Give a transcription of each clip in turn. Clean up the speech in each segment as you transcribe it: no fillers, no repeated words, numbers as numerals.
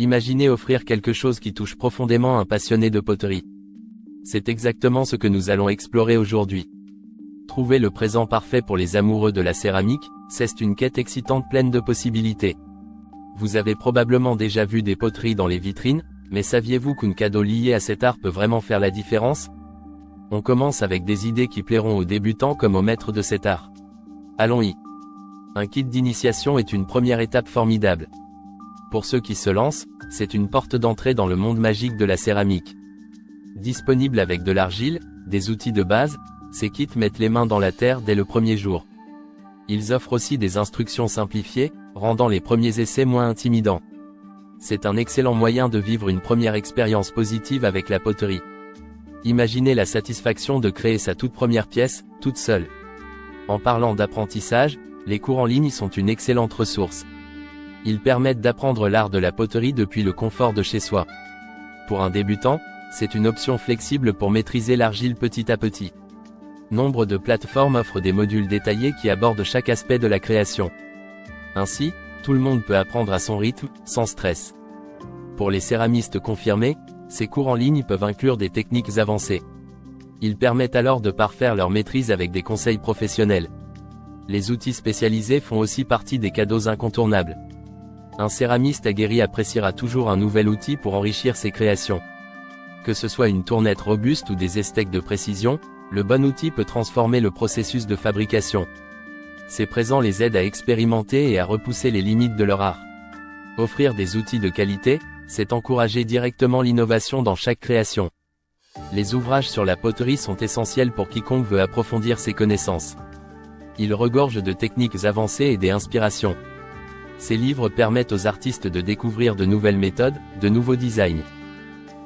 Imaginez offrir quelque chose qui touche profondément un passionné de poterie. C'est exactement ce que nous allons explorer aujourd'hui. Trouver le présent parfait pour les amoureux de la céramique, c'est une quête excitante pleine de possibilités. Vous avez probablement déjà vu des poteries dans les vitrines, mais saviez-vous qu'un cadeau lié à cet art peut vraiment faire la différence? On commence avec des idées qui plairont aux débutants comme aux maîtres de cet art. Allons-y. Un kit d'initiation est une première étape formidable. Pour ceux qui se lancent, c'est une porte d'entrée dans le monde magique de la céramique. Disponible avec de l'argile, des outils de base, ces kits mettent les mains dans la terre dès le premier jour. Ils offrent aussi des instructions simplifiées, rendant les premiers essais moins intimidants. C'est un excellent moyen de vivre une première expérience positive avec la poterie. Imaginez la satisfaction de créer sa toute première pièce, toute seule. En parlant d'apprentissage, les cours en ligne sont une excellente ressource. Ils permettent d'apprendre l'art de la poterie depuis le confort de chez soi. Pour un débutant, c'est une option flexible pour maîtriser l'argile petit à petit. Nombre de plateformes offrent des modules détaillés qui abordent chaque aspect de la création. Ainsi, tout le monde peut apprendre à son rythme, sans stress. Pour les céramistes confirmés, ces cours en ligne peuvent inclure des techniques avancées. Ils permettent alors de parfaire leur maîtrise avec des conseils professionnels. Les outils spécialisés font aussi partie des cadeaux incontournables. Un céramiste aguerri appréciera toujours un nouvel outil pour enrichir ses créations. Que ce soit une tournette robuste ou des esthèques de précision, le bon outil peut transformer le processus de fabrication. Ces présents les aident à expérimenter et à repousser les limites de leur art. Offrir des outils de qualité, c'est encourager directement l'innovation dans chaque création. Les ouvrages sur la poterie sont essentiels pour quiconque veut approfondir ses connaissances. Ils regorgent de techniques avancées et des inspirations. Ces livres permettent aux artistes de découvrir de nouvelles méthodes, de nouveaux designs.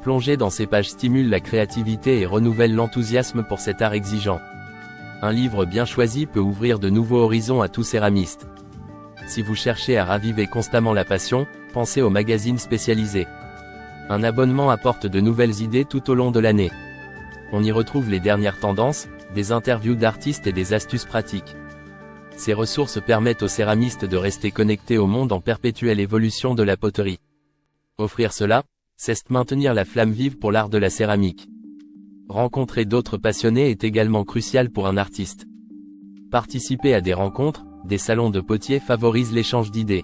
Plonger dans ces pages stimule la créativité et renouvelle l'enthousiasme pour cet art exigeant. Un livre bien choisi peut ouvrir de nouveaux horizons à tout céramiste. Si vous cherchez à raviver constamment la passion, pensez aux magazines spécialisés. Un abonnement apporte de nouvelles idées tout au long de l'année. On y retrouve les dernières tendances, des interviews d'artistes et des astuces pratiques. Ces ressources permettent aux céramistes de rester connectés au monde en perpétuelle évolution de la poterie. Offrir cela, c'est maintenir la flamme vive pour l'art de la céramique. Rencontrer d'autres passionnés est également crucial pour un artiste. Participer à des rencontres, des salons de potiers favorisent l'échange d'idées.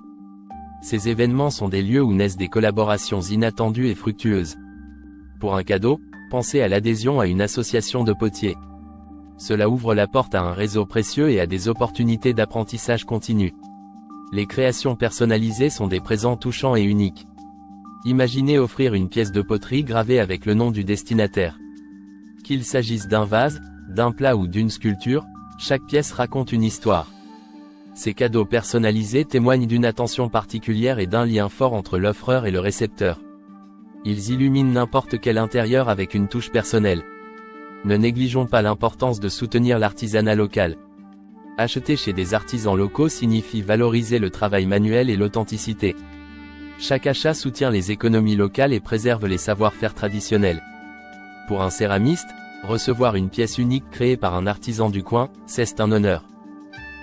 Ces événements sont des lieux où naissent des collaborations inattendues et fructueuses. Pour un cadeau, pensez à l'adhésion à une association de potiers. Cela ouvre la porte à un réseau précieux et à des opportunités d'apprentissage continu. Les créations personnalisées sont des présents touchants et uniques. Imaginez offrir une pièce de poterie gravée avec le nom du destinataire. Qu'il s'agisse d'un vase, d'un plat ou d'une sculpture, chaque pièce raconte une histoire. Ces cadeaux personnalisés témoignent d'une attention particulière et d'un lien fort entre l'offreur et le récepteur. Ils illuminent n'importe quel intérieur avec une touche personnelle. Ne négligeons pas l'importance de soutenir l'artisanat local. Acheter chez des artisans locaux signifie valoriser le travail manuel et l'authenticité. Chaque achat soutient les économies locales et préserve les savoir-faire traditionnels. Pour un céramiste, recevoir une pièce unique créée par un artisan du coin, c'est un honneur.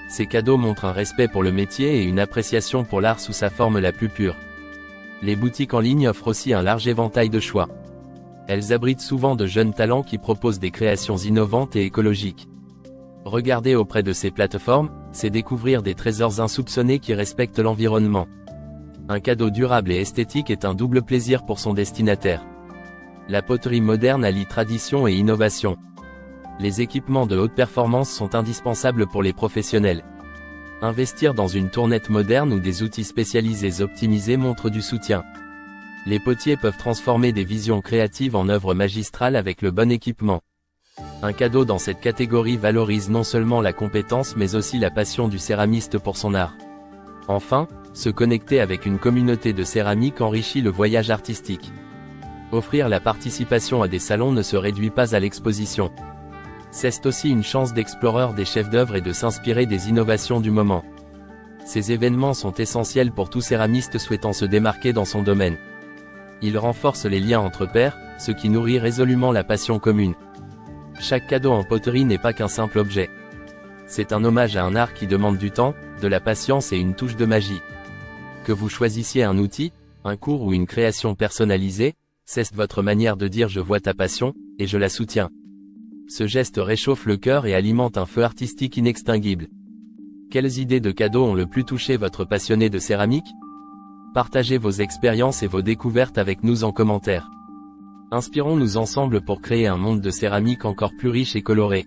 Ces cadeaux montrent un respect pour le métier et une appréciation pour l'art sous sa forme la plus pure. Les boutiques en ligne offrent aussi un large éventail de choix. Elles abritent souvent de jeunes talents qui proposent des créations innovantes et écologiques. Regarder auprès de ces plateformes, c'est découvrir des trésors insoupçonnés qui respectent l'environnement. Un cadeau durable et esthétique est un double plaisir pour son destinataire. La poterie moderne allie tradition et innovation. Les équipements de haute performance sont indispensables pour les professionnels. Investir dans une tournette moderne ou des outils spécialisés optimisés montre du soutien. Les potiers peuvent transformer des visions créatives en œuvres magistrales avec le bon équipement. Un cadeau dans cette catégorie valorise non seulement la compétence mais aussi la passion du céramiste pour son art. Enfin, se connecter avec une communauté de céramique enrichit le voyage artistique. Offrir la participation à des salons ne se réduit pas à l'exposition. C'est aussi une chance d'explorer des chefs-d'œuvre et de s'inspirer des innovations du moment. Ces événements sont essentiels pour tout céramiste souhaitant se démarquer dans son domaine. Ils renforcent les liens entre pairs, ce qui nourrit résolument la passion commune. Chaque cadeau en poterie n'est pas qu'un simple objet. C'est un hommage à un art qui demande du temps, de la patience et une touche de magie. Que vous choisissiez un outil, Un cours ou une création personnalisée, c'est votre manière de dire je vois ta passion, et je la soutiens. Ce geste réchauffe le cœur et alimente un feu artistique inextinguible. Quelles idées de cadeaux ont le plus touché votre passionné de céramique? Partagez vos expériences et vos découvertes avec nous en commentaire. Inspirons-nous ensemble pour créer un monde de céramique encore plus riche et coloré.